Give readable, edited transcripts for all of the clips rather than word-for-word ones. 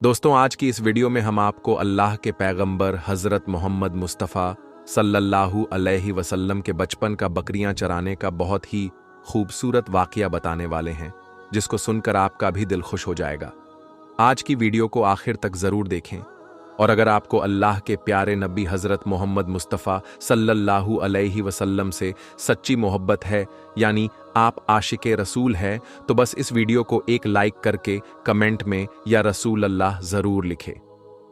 दोस्तों, आज की इस वीडियो में हम आपको अल्लाह के पैगंबर हज़रत मोहम्मद मुस्तफ़ा सल्लल्लाहु अलैहि वसल्लम के बचपन का बकरियां चराने का बहुत ही खूबसूरत वाक़या बताने वाले हैं, जिसको सुनकर आपका भी दिल खुश हो जाएगा। आज की वीडियो को आखिर तक ज़रूर देखें, और अगर आपको अल्लाह के प्यारे नबी हज़रत मोहम्मद मुस्तफ़ा सल्लल्लाहु अलैहि वसल्लम से सच्ची मोहब्बत है, यानी आप आशिक़े रसूल हैं, तो बस इस वीडियो को एक लाइक करके कमेंट में या रसूल अल्लाह ज़रूर लिखें।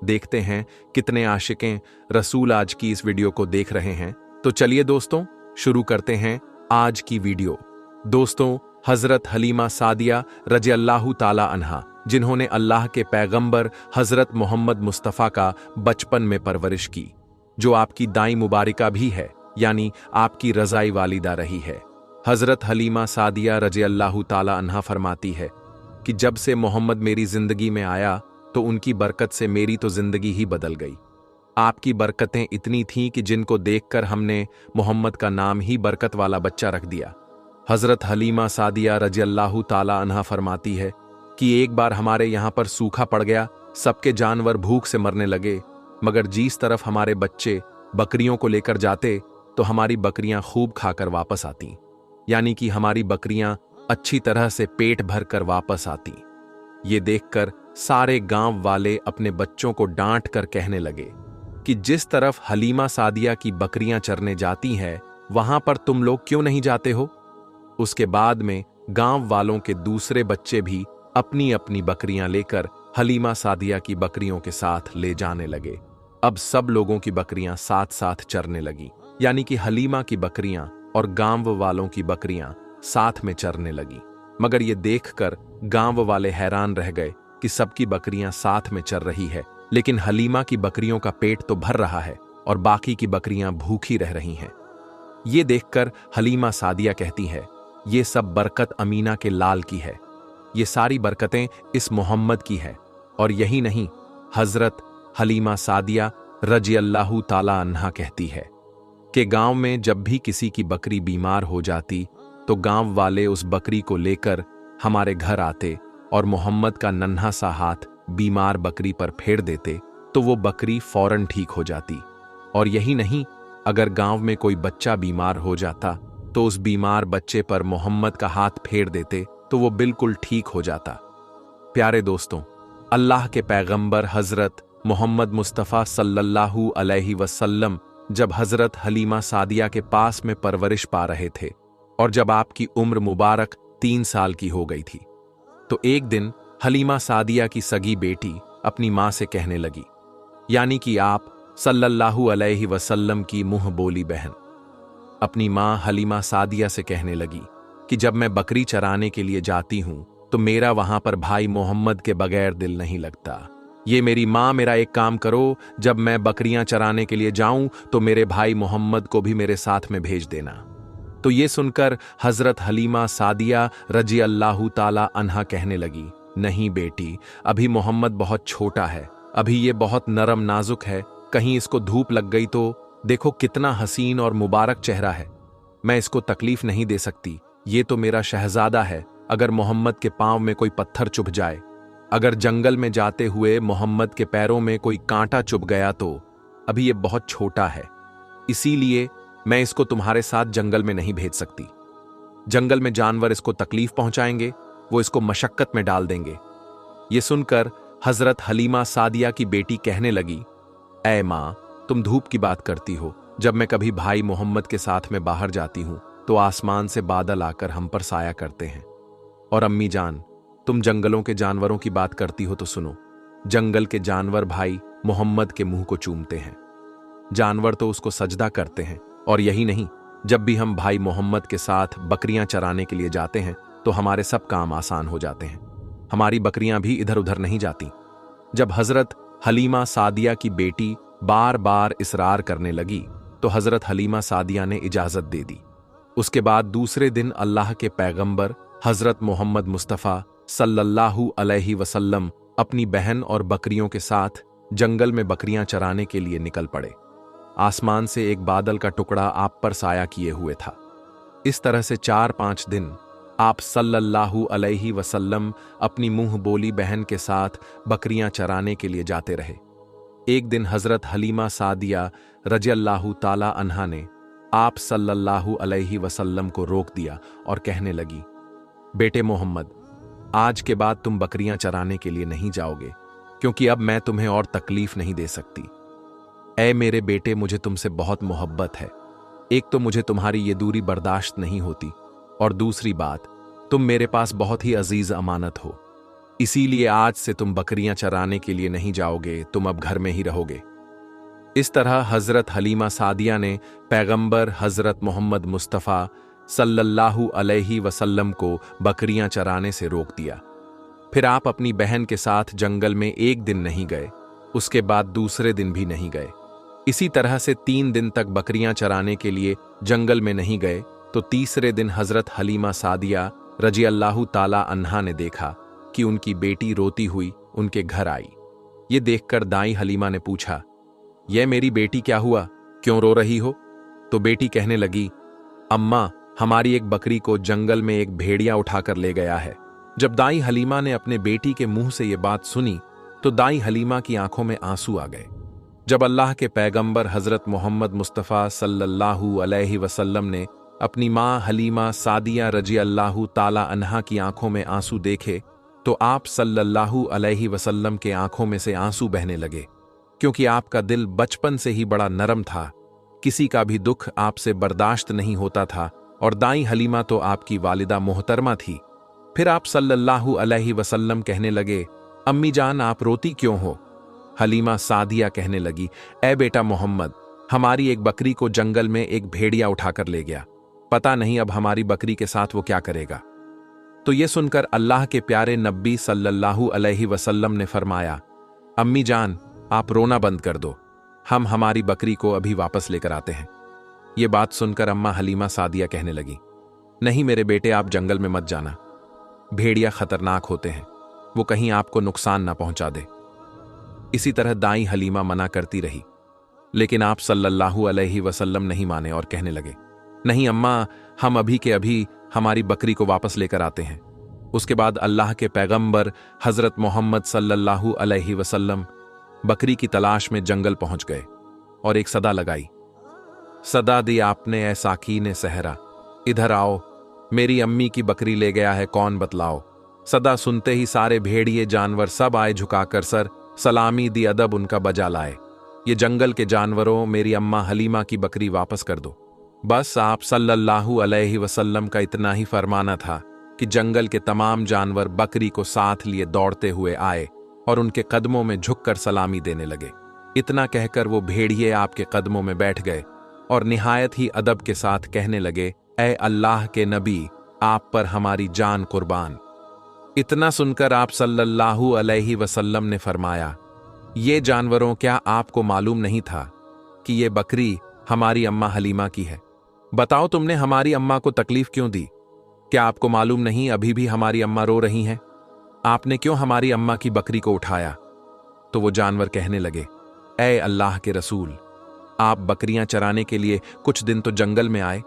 देखते हैं कितने आशिक़ें रसूल आज की इस वीडियो को देख रहे हैं। तो चलिए दोस्तों, शुरू करते हैं आज की वीडियो। दोस्तों, हज़रत हलीमा सादिया रज़ियल्लाहु ताला अन्हा, जिन्होंने अल्लाह के पैगंबर हज़रत मोहम्मद मुस्तफ़ा का बचपन में परवरिश की, जो आपकी दाई मुबारिका भी है, यानी आपकी रज़ाई वालिदा रही है। हज़रत हलीमा सादिया रज़ियल्लाहु ताला अन्हा फरमाती है कि जब से मोहम्मद मेरी ज़िंदगी में आया तो उनकी बरकत से मेरी तो ज़िंदगी ही बदल गई। आपकी बरकतें इतनी थीं कि जिनको देखकर हमने मोहम्मद का नाम ही बरकत वाला बच्चा रख दिया। हज़रत हलीमा सादिया रज़ियल्लाहु ताला अन्हा फरमाती है कि एक बार हमारे यहाँ पर सूखा पड़ गया, सबके जानवर भूख से मरने लगे, मगर जिस तरफ हमारे बच्चे बकरियों को लेकर जाते तो हमारी बकरियां खूब खाकर वापस आती, यानी कि हमारी बकरियां अच्छी तरह से पेट भर कर वापस आती। ये देखकर सारे गांव वाले अपने बच्चों को डांट कर कहने लगे कि जिस तरफ हलीमा सादिया की बकरियां चरने जाती हैं, वहां पर तुम लोग क्यों नहीं जाते हो। उसके बाद में गांव वालों के दूसरे बच्चे भी अपनी अपनी बकरियां लेकर हलीमा सादिया की बकरियों के साथ ले जाने लगे। अब सब लोगों की बकरियां साथ साथ चरने लगी, यानी कि हलीमा की बकरियां और गांव वालों की बकरियां साथ में चरने लगी। मगर ये देखकर गांव वाले हैरान रह गए कि सबकी बकरियां साथ में चर रही है, लेकिन हलीमा की बकरियों का पेट तो भर रहा है और बाकी की बकरियां भूखी रह रही हैं। ये देखकर हलीमा सादिया कहती है, ये सब बरकत अमीना के लाल की है, ये सारी बरकतें इस मोहम्मद की है। और यही नहीं, हज़रत हलीमा सादिया रज़ियल्लाहु ताला अन्हा कहती है कि गांव में जब भी किसी की बकरी बीमार हो जाती तो गांव वाले उस बकरी को लेकर हमारे घर आते और मोहम्मद का नन्हा सा हाथ बीमार बकरी पर फेर देते तो वो बकरी फौरन ठीक हो जाती। और यही नहीं, अगर गांव में कोई बच्चा बीमार हो जाता तो उस बीमार बच्चे पर मोहम्मद का हाथ फेर देते तो वो बिल्कुल ठीक हो जाता। प्यारे दोस्तों, अल्लाह के पैगंबर हज़रत मोहम्मद मुस्तफ़ा सल्लल्लाहु अलैहि वसल्लम जब हज़रत हलीमा सादिया के पास में परवरिश पा रहे थे और जब आपकी उम्र मुबारक 3 साल की हो गई थी, तो एक दिन हलीमा सादिया की सगी बेटी अपनी माँ से कहने लगी, यानी कि आप सल्लल्लाहु अलैहि वसल्लम की मुंह बोली बहन, अपनी माँ हलीमा सादिया से कहने लगी कि जब मैं बकरी चराने के लिए जाती हूं तो मेरा वहां पर भाई मोहम्मद के बगैर दिल नहीं लगता। ये मेरी माँ, मेरा एक काम करो, जब मैं बकरियां चराने के लिए जाऊं तो मेरे भाई मोहम्मद को भी मेरे साथ में भेज देना। तो ये सुनकर हज़रत हलीमा सादिया रज़ियल्लाहु ताला अन्हा कहने लगी, नहीं बेटी, अभी मोहम्मद बहुत छोटा है, अभी ये बहुत नरम नाजुक है, कहीं इसको धूप लग गई तो देखो कितना हसीन और मुबारक चेहरा है, मैं इसको तकलीफ नहीं दे सकती। ये तो मेरा शहजादा है, अगर मोहम्मद के पांव में कोई पत्थर चुभ जाए, अगर जंगल में जाते हुए मोहम्मद के पैरों में कोई कांटा चुभ गया तो अभी ये बहुत छोटा है, इसीलिए मैं इसको तुम्हारे साथ जंगल में नहीं भेज सकती। जंगल में जानवर इसको तकलीफ पहुंचाएंगे, वो इसको मशक्कत में डाल देंगे। ये सुनकर हज़रत हलीमा सादिया की बेटी कहने लगी, ऐ माँ, तुम धूप की बात करती हो, जब मैं कभी भाई मोहम्मद के साथ में बाहर जाती हूं तो आसमान से बादल आकर हम पर साया करते हैं। और अम्मी जान, तुम जंगलों के जानवरों की बात करती हो तो सुनो, जंगल के जानवर भाई मोहम्मद के मुंह को चूमते हैं, जानवर तो उसको सजदा करते हैं। और यही नहीं, जब भी हम भाई मोहम्मद के साथ बकरियां चराने के लिए जाते हैं तो हमारे सब काम आसान हो जाते हैं, हमारी बकरियां भी इधर उधर नहीं जाती। जब हज़रत हलीमा सादिया की बेटी बार बार इसरार करने लगी तो हज़रत हलीमा सादिया ने इजाज़त दे दी। उसके बाद दूसरे दिन अल्लाह के पैगंबर हज़रत मोहम्मद मुस्तफ़ा सल्लल्लाहु अलैहि वसल्लम अपनी बहन और बकरियों के साथ जंगल में बकरियां चराने के लिए निकल पड़े। आसमान से एक बादल का टुकड़ा आप पर साया किए हुए था। इस तरह से 4-5 दिन आप सल्लल्लाहु अलैहि वसल्लम अपनी मुंह बोली बहन के साथ बकरियां चराने के लिए जाते रहे। एक दिन हजरत हलीमा सादिया रज़ियल्लाहु ताला अन्हा ने आप सल्लल्लाहु अलैहि वसल्लम को रोक दिया और कहने लगी, बेटे मोहम्मद, आज के बाद तुम बकरियां चराने के लिए नहीं जाओगे, क्योंकि अब मैं तुम्हें और तकलीफ नहीं दे सकती। ऐ मेरे बेटे, मुझे तुमसे बहुत मोहब्बत है। एक तो मुझे तुम्हारी ये दूरी बर्दाश्त नहीं होती, और दूसरी बात, तुम मेरे पास बहुत ही अजीज अमानत हो। इसीलिए आज से तुम बकरियां चराने के लिए नहीं जाओगे, तुम अब घर में ही रहोगे। इस तरह हजरत हलीमा सादिया ने पैगंबर हजरत मोहम्मद मुस्तफ़ा सल्लल्लाहु अलैहि वसल्लम को बकरियां चराने से रोक दिया। फिर आप अपनी बहन के साथ जंगल में एक दिन नहीं गए, उसके बाद दूसरे दिन भी नहीं गए। इसी तरह से 3 दिन तक बकरियां चराने के लिए जंगल में नहीं गए, तो तीसरे दिन हजरत हलीमा सादिया रज़ियल्लाहु ताला अन्हा ने देखा कि उनकी बेटी रोती हुई उनके घर आई। ये देखकर दाई हलीमा ने पूछा, यह मेरी बेटी क्या हुआ, क्यों रो रही हो? तो बेटी कहने लगी, अम्मा, हमारी एक बकरी को जंगल में एक भेड़िया उठाकर ले गया है। जब दाई हलीमा ने अपने बेटी के मुंह से ये बात सुनी, तो दाई हलीमा की आंखों में आंसू आ गए। जब अल्लाह के पैगंबर हजरत मोहम्मद मुस्तफ़ा सल्लल्लाहु अलैहि वसल्लम ने अपनी माँ हलीमा सादिया रज़ियल्लाहु ताला अन्हा की आंखों में आंसू देखे, तो आप सल्लल्लाहु अलैहि वसल्लम के आंखों में से आंसू बहने लगे, क्योंकि आपका दिल बचपन से ही बड़ा नरम था। किसी का भी दुख आपसे बर्दाश्त नहीं होता था, और दाई हलीमा तो आपकी वालिदा मोहतरमा थी। फिर आप सल्लल्लाहु अलैहि वसल्लम कहने लगे, अम्मी जान, आप रोती क्यों हो? हलीमा सादिया कहने लगी, ऐ बेटा मोहम्मद, हमारी एक बकरी को जंगल में एक भेड़िया उठाकर ले गया। पता नहीं अब हमारी बकरी के साथ वो क्या करेगा। तो ये सुनकर अल्लाह के प्यारे नबी सल्लल्लाहु अलैहि वसल्लम ने फरमाया, अम्मी जान, आप रोना बंद कर दो, हम हमारी बकरी को अभी वापस लेकर आते हैं। ये बात सुनकर अम्मा हलीमा सादिया कहने लगी, नहीं मेरे बेटे, आप जंगल में मत जाना, भेड़िया खतरनाक होते हैं, वो कहीं आपको नुकसान ना पहुंचा दे। इसी तरह दाई हलीमा मना करती रही, लेकिन आप सल्लल्लाहु अलैहि वसल्लम नहीं माने और कहने लगे, नहीं अम्मा, हम अभी के अभी हमारी बकरी को वापस लेकर आते हैं। उसके बाद अल्लाह के पैगंबर हजरत मोहम्मद सल्लल्लाहु अलैहि वसल्लम बकरी की तलाश में जंगल पहुंच गए और एक सदा लगाई। सदा दी आपने ऐ साकीने सहरा, इधर आओ, मेरी अम्मी की बकरी ले गया है, कौन बतलाओ। सदा सुनते ही सारे भेड़िए जानवर सब आए झुकाकर सर, सलामी दी अदब उनका बजा लाए। ये जंगल के जानवरों, मेरी अम्मा हलीमा की बकरी वापस कर दो। बस आप सल्लल्लाहु अलैहि वसल्लम का इतना ही फरमाना था कि जंगल के तमाम जानवर बकरी को साथ लिए दौड़ते हुए आए और उनके कदमों में झुककर सलामी देने लगे। इतना कहकर वो भेड़िए आपके कदमों में बैठ गए और निहायत ही अदब के साथ कहने लगे, ऐ अल्लाह के नबी, आप पर हमारी जान कुर्बान। इतना सुनकर आप सल्लल्लाहु अलैहि वसल्लम ने फरमाया, ये जानवरों, क्या आपको मालूम नहीं था कि ये बकरी हमारी अम्मा हलीमा की है? बताओ, तुमने हमारी अम्मा को तकलीफ क्यों दी? क्या आपको मालूम नहीं अभी भी हमारी अम्मा रो रही हैं? आपने क्यों हमारी अम्मा की बकरी को उठाया? तो वो जानवर कहने लगे, ऐ अल्लाह के रसूल, आप बकरियां चराने के लिए कुछ दिन तो जंगल में आए,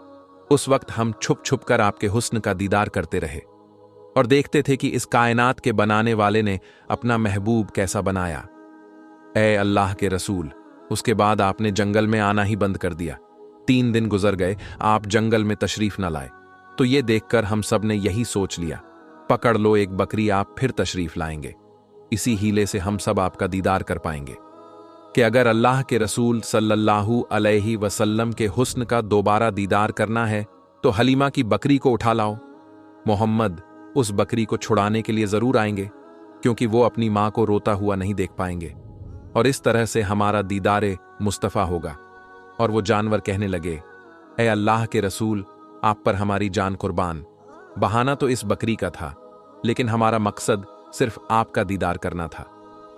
उस वक्त हम छुप छुप कर आपके हुस्न का दीदार करते रहे और देखते थे कि इस कायनात के बनाने वाले ने अपना महबूब कैसा बनाया। ऐ अल्लाह के रसूल, उसके बाद आपने जंगल में आना ही बंद कर दिया। 3 दिन गुजर गए, आप जंगल में तशरीफ न लाए। तो ये देखकर हम सब ने यही सोच लिया, पकड़ लो एक बकरी, आप फिर तशरीफ लाएंगे। इसी हीले से हम सब आपका दीदार कर पाएंगे। कि अगर अल्लाह के रसूल सल्लल्लाहु अलैहि वसल्लम के हुस्न का दोबारा दीदार करना है तो हलीमा की बकरी को उठा लाओ। मोहम्मद उस बकरी को छुड़ाने के लिए जरूर आएंगे, क्योंकि वो अपनी माँ को रोता हुआ नहीं देख पाएंगे, और इस तरह से हमारा दीदारे मुस्तफ़ा होगा। और वो जानवर कहने लगे, ऐ अल्लाह के रसूल, आप पर हमारी जान कुर्बान। बहाना तो इस बकरी का था, लेकिन हमारा मकसद सिर्फ आपका दीदार करना था,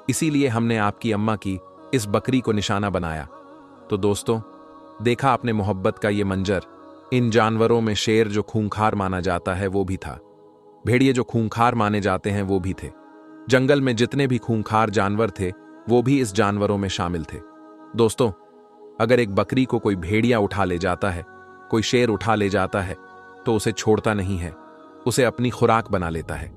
इसीलिए हमने आपकी अम्मा की इस बकरी को निशाना बनाया। तो दोस्तों, देखा आपने मोहब्बत का ये मंजर। इन जानवरों में शेर जो खूंखार माना जाता है वो भी था, भेड़िए जो खूंखार माने जाते हैं वो भी थे। जंगल में जितने भी खूंखार जानवर थे वो भी इस जानवरों में शामिल थे। दोस्तों, अगर एक बकरी को कोई भेड़िया उठा ले जाता है, कोई शेर उठा ले जाता है, तो उसे छोड़ता नहीं है, उसे अपनी खुराक बना लेता है।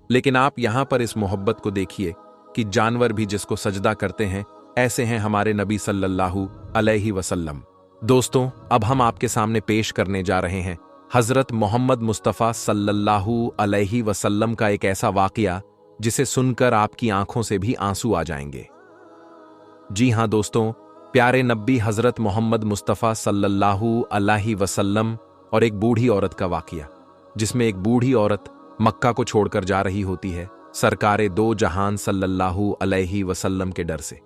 लेकिन आप यहां पर इस मोहब्बत को देखिए कि जानवर भी जिसको सजदा करते हैं, ऐसे हैं हमारे नबी सल्लल्लाहु अलैहि वसल्लम। दोस्तों, अब हम आपके सामने पेश करने जा रहे हैं हजरत मोहम्मद मुस्तफ़ा सल्लल्लाहु अलैहि वसल्लम का एक ऐसा वाक़या जिसे सुनकर आपकी आंखों से भी आंसू आ जाएंगे। जी हां दोस्तों, प्यारे नबी हजरत मोहम्मद मुस्तफ़ा सल्लल्लाहु अलैहि वसल्लम और एक बूढ़ी औरत का वाक़या, जिसमें एक बूढ़ी औरत मक्का को छोड़कर जा रही होती है सरकारे दो जहान सल्लल्लाहु अलैहि वसल्लम के डर से।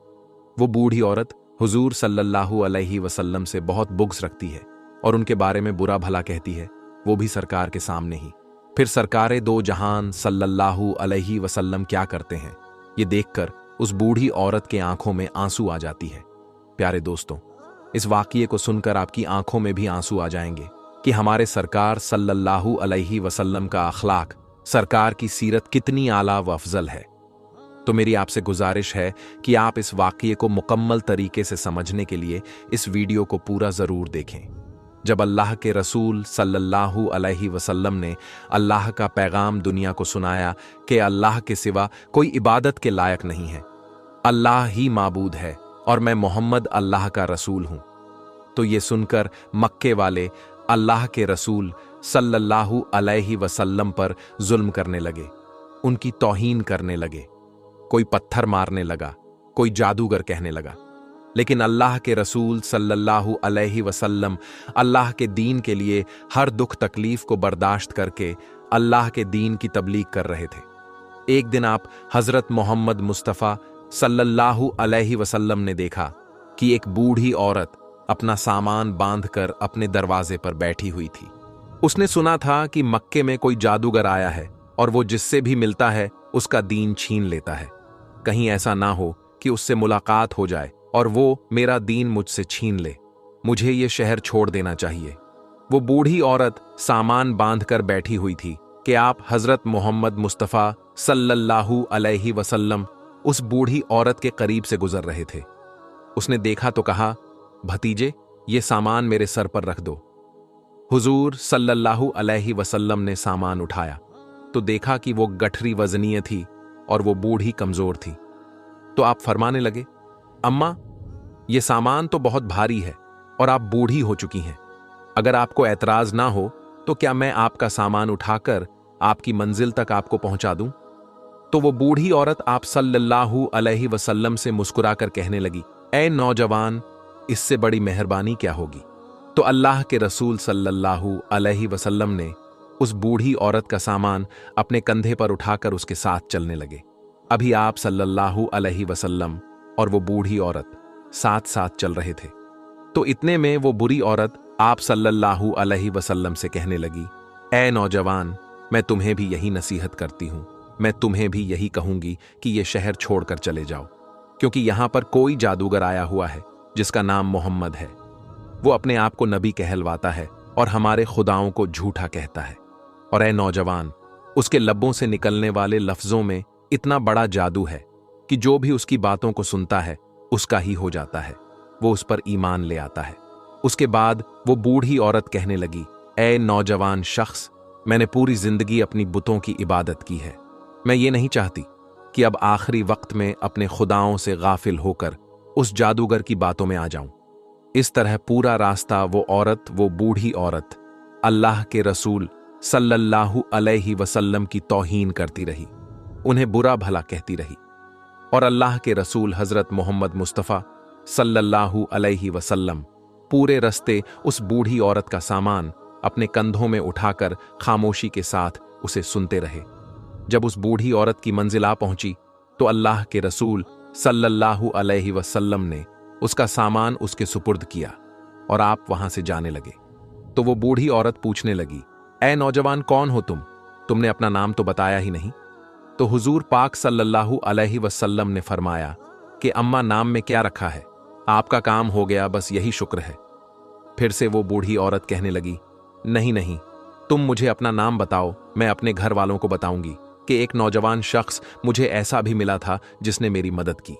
वो बूढ़ी औरत हुजूर सल्लल्लाहु अलैहि वसल्लम से बहुत बुग़्ज़ रखती है और उनके बारे में बुरा भला कहती है, वो भी सरकार के सामने ही। फिर सरकारे दो जहान सल्लल्लाहु अलैहि वसल्लम क्या करते हैं, ये देखकर उस बूढ़ी औरत के आंखों में आंसू आ जाती है। प्यारे दोस्तों, इस वाक़ये को सुनकर आपकी आंखों में भी आंसू आ जाएंगे कि हमारे सरकार सल्लल्लाहु अलैहि वसल्लम का अखलाक, सरकार की सीरत कितनी आला व अफजल है। तो मेरी आपसे गुजारिश है कि आप इस वाक़ये को मुकम्मल तरीके से समझने के लिए इस वीडियो को पूरा ज़रूर देखें। जब अल्लाह के रसूल सल्लल्लाहु अलैहि वसल्लम ने अल्लाह का पैगाम दुनिया को सुनाया कि अल्लाह के सिवा कोई इबादत के लायक नहीं है, अल्लाह ही माबूद है और मैं मोहम्मद अल्लाह का रसूल हूँ, तो ये सुनकर मक्के वाले अल्लाह के रसूल सल्लल्लाहु अलैहि वसल्लम पर जुल्म करने लगे, उनकी तौहीन करने लगे। कोई पत्थर मारने लगा, कोई जादूगर कहने लगा। लेकिन अल्लाह के रसूल सल्लल्लाहु अलैहि वसल्लम अल्लाह के दीन के लिए हर दुख तकलीफ को बर्दाश्त करके अल्लाह के दीन की तबलीग कर रहे थे। एक दिन आप हजरत मोहम्मद मुस्तफ़ा सल्लल्लाहु अलैहि वसल्लम ने देखा कि एक बूढ़ी औरत अपना सामान बांधकर अपने दरवाजे पर बैठी हुई थी। उसने सुना था कि मक्के में कोई जादूगर आया है और वो जिससे भी मिलता है उसका दीन छीन लेता है। कहीं ऐसा ना हो कि उससे मुलाकात हो जाए और वो मेरा दीन मुझसे छीन ले, मुझे ये शहर छोड़ देना चाहिए। वो बूढ़ी औरत सामान बांधकर बैठी हुई थी कि आप हजरत मोहम्मद मुस्तफ़ा सल्लल्लाहु अलैहि वसल्लम उस बूढ़ी औरत के करीब से गुजर रहे थे। उसने देखा तो कहा, भतीजे, ये सामान मेरे सर पर रख दो। हुजूर सल्लल्लाहु अलैहि वसल्लम ने सामान उठाया तो देखा कि वो गठरी वजनीय थी और वो बूढ़ी कमजोर थी। तो आप फरमाने लगे, अम्मा, ये सामान तो बहुत भारी है और आप बूढ़ी हो चुकी हैं। अगर आपको एतराज ना हो तो क्या मैं आपका सामान उठाकर आपकी मंजिल तक आपको पहुंचा दूं? तो वो बूढ़ी औरत आप सल्लल्लाहु अलैहि वसल्लम से मुस्कुराकर कहने लगी, ऐ नौजवान, इससे बड़ी मेहरबानी क्या होगी? तो अल्लाह के रसूल सल्लल्लाहु अलैहि वसल्लम ने उस बूढ़ी औरत का सामान अपने कंधे पर उठाकर उसके साथ चलने लगे। अभी आप सल्लल्लाहु अलैहि वसल्लम और वो बूढ़ी औरत साथ साथ चल रहे थे। तो इतने में वो बुरी औरत आप सल्लल्लाहु अलैहि वसल्लम से कहने लगी, ऐ नौजवान, मैं तुम्हें भी यही नसीहत करती हूँ, मैं तुम्हें भी यही कहूंगी कि ये शहर छोड़कर चले जाओ, क्योंकि यहां पर कोई जादूगर आया हुआ है जिसका नाम मोहम्मद है। वो अपने आप को नबी कहलवाता है और हमारे खुदाओं को झूठा कहता है। और ऐ नौजवान, उसके लब्बों से निकलने वाले लफ्जों में इतना बड़ा जादू है कि जो भी उसकी बातों को सुनता है उसका ही हो जाता है, वो उस पर ईमान ले आता है। उसके बाद वो बूढ़ी औरत कहने लगी, ऐ नौजवान शख्स, मैंने पूरी जिंदगी अपनी बुतों की इबादत की है। मैं ये नहीं चाहती कि अब आखिरी वक्त में अपने खुदाओं से गाफिल होकर उस जादूगर की बातों में आ जाऊं। इस तरह पूरा रास्ता वो बूढ़ी औरत अल्लाह के रसूल सल्लल्लाहु अलैहि वसल्लम की तौहीन करती रही, उन्हें बुरा भला कहती रही। और अल्लाह के रसूल हजरत मोहम्मद मुस्तफ़ा सल्लल्लाहु अलैहि वसल्लम पूरे रस्ते उस बूढ़ी औरत का सामान अपने कंधों में उठाकर खामोशी के साथ उसे सुनते रहे। जब उस बूढ़ी औरत की मंजिल आ पहुंची तो अल्लाह के रसूल सल्लल्लाहु अलैहि वसल्लम ने उसका सामान उसके सुपुर्द किया और आप वहां से जाने लगे। तो वो बूढ़ी औरत पूछने लगी, ऐ नौजवान, कौन हो तुम? तुमने अपना नाम तो बताया ही नहीं। तो हुजूर पाक सल्लल्लाहु अलैहि वसल्लम ने फरमाया कि अम्मा, नाम में क्या रखा है, आपका काम हो गया, बस यही शुक्र है। फिर से वो बूढ़ी औरत कहने लगी, नहीं नहीं, तुम मुझे अपना नाम बताओ, मैं अपने घर वालों को बताऊंगी कि एक नौजवान शख्स मुझे ऐसा भी मिला था जिसने मेरी मदद की।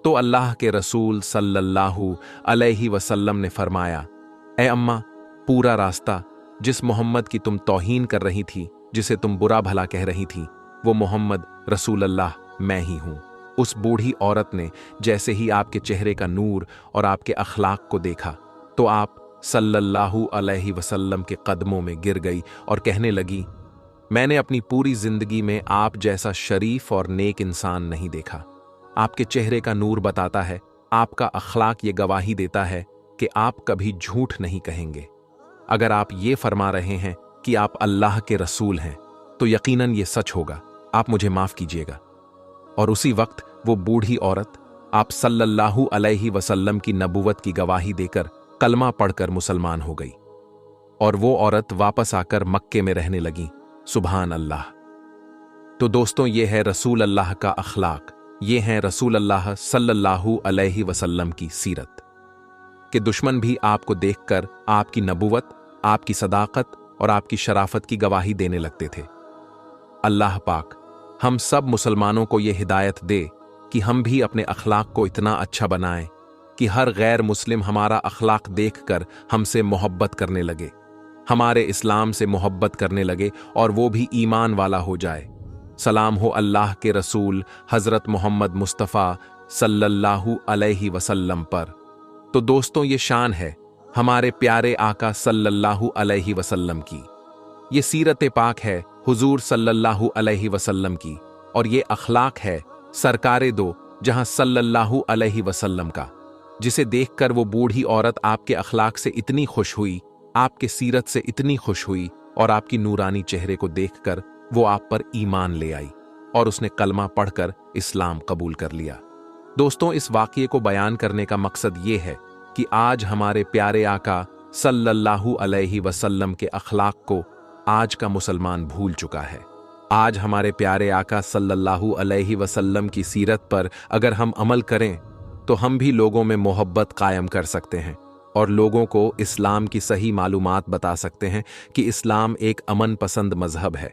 तो अल्लाह के रसूल सल्लल्लाहु अलैहि वसल्लम ने फरमाया, ऐ अम्मा, पूरा रास्ता जिस मोहम्मद की तुम तौहीन कर रही थी जिसे तुम बुरा भला कह रही थी, वो मोहम्मद रसूल अल्लाह मैं ही हूं। उस बूढ़ी औरत ने जैसे ही आपके चेहरे का नूर और आपके अखलाक को देखा तो आप सल्लल्लाहु अलैहि वसल्लम के कदमों में गिर गई और कहने लगी, मैंने अपनी पूरी जिंदगी में आप जैसा शरीफ और नेक इंसान नहीं देखा। आपके चेहरे का नूर बताता है, आपका अखलाक ये गवाही देता है कि आप कभी झूठ नहीं कहेंगे। अगर आप ये फरमा रहे हैं कि आप अल्लाह के रसूल हैं तो यकीनन ये सच होगा, आप मुझे माफ कीजिएगा। और उसी वक्त वो बूढ़ी औरत आप सल्लल्लाहु अलैहि वसल्लम की नबुवत की गवाही देकर कलमा पढ़कर मुसलमान हो गई और वो औरत वापस आकर मक्के में रहने लगी। सुभान अल्लाह। तो दोस्तों, ये है रसूल अल्लाह का अखलाक, ये हैं रसूल अल्लाह सल्लल्लाहु अलैहि वसल्लम की सीरत कि दुश्मन भी आपको देखकर आपकी नबुवत, आपकी सदाकत और आपकी शराफत की गवाही देने लगते थे। अल्लाह पाक हम सब मुसलमानों को ये हिदायत दे कि हम भी अपने अखलाक को इतना अच्छा बनाएं कि हर गैर मुस्लिम हमारा अखलाक देखकर हमसे मोहब्बत करने लगे, हमारे इस्लाम से मोहब्बत करने लगे और वो भी ईमान वाला हो जाए। सलाम हो अल्लाह के रसूल हज़रत मोहम्मद मुस्तफ़ा सल्लल्लाहु अलैहि वसल्लम पर। तो दोस्तों, ये शान है हमारे प्यारे आका सल्लल्लाहु अलैहि वसल्लम की, ये सीरत पाक है हुजूर सल्लल्लाहु अलैहि वसल्लम की, और ये अखलाक है सरकारे दो जहां सल्लल्लाहु अलैहि वसल्लम का, जिसे देखकर वो बूढ़ी औरत आपके अखलाक से इतनी खुश हुई, आपके सीरत से इतनी खुश हुई और आपकी नूरानी चेहरे को देखकर वो आप पर ईमान ले आई और उसने कलमा पढ़कर इस्लाम कबूल कर लिया। दोस्तों, इस वाक़ये को बयान करने का मकसद ये है कि आज हमारे प्यारे आका सल्लल्लाहु अलैहि वसल्लम के अखलाक को आज का मुसलमान भूल चुका है। आज हमारे प्यारे आका सल्लल्लाहु अलैहि वसल्लम की सीरत पर अगर हम अमल करें तो हम भी लोगों में मोहब्बत कायम कर सकते हैं और लोगों को इस्लाम की सही मालूमात बता सकते हैं कि इस्लाम एक अमन पसंद मजहब है,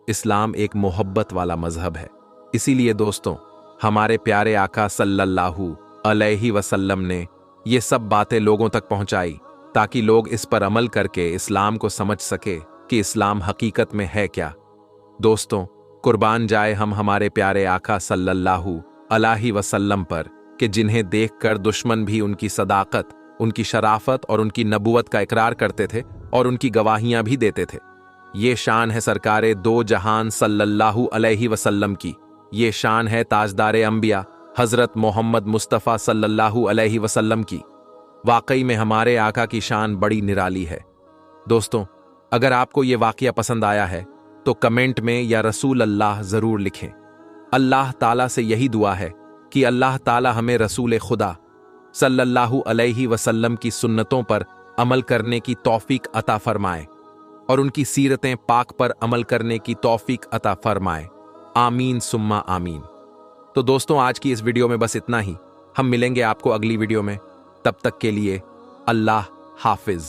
इस्लाम एक मोहब्बत वाला मजहब है। इसीलिए दोस्तों, हमारे प्यारे आका सल्लल्लाहु अलैहि वसल्लम ने ये सब बातें लोगों तक पहुंचाई ताकि लोग इस पर अमल करके इस्लाम को समझ सके कि इस्लाम हकीकत में है क्या। दोस्तों, कुर्बान जाए हम हमारे प्यारे आका सल्लल्लाहु अलैहि वसल्लम पर कि जिन्हें देखकर दुश्मन भी उनकी सदाकत, उनकी शराफत और उनकी नबुवत का इकरार करते थे और उनकी गवाहियां भी देते थे। ये शान है सरकारे दो जहान सल्लल्लाहु अलैहि वसल्लम की, ये शान है ताजदारे अंबिया हज़रत मोहम्मद मुस्तफ़ा सल्लल्लाहु अलैहि वसल्लम की। वाकई में हमारे आका की शान बड़ी निराली है। दोस्तों, अगर आपको ये वाक़या पसंद आया है तो कमेंट में या रसूल अल्लाह ज़रूर लिखें। अल्लाह ताला से यही दुआ है कि अल्लाह ताला हमें रसूल खुदा सल्लल्लाहु अलैहि वसल्लम की सुन्नतों पर अमल करने की तौफीक अता फरमाए और उनकी सीरतें पाक पर अमल करने की तौफीक अता फरमाए। आमीन सुम्मा आमीन। तो दोस्तों, आज की इस वीडियो में बस इतना ही। हम मिलेंगे आपको अगली वीडियो में, तब तक के लिए अल्लाह हाफिज।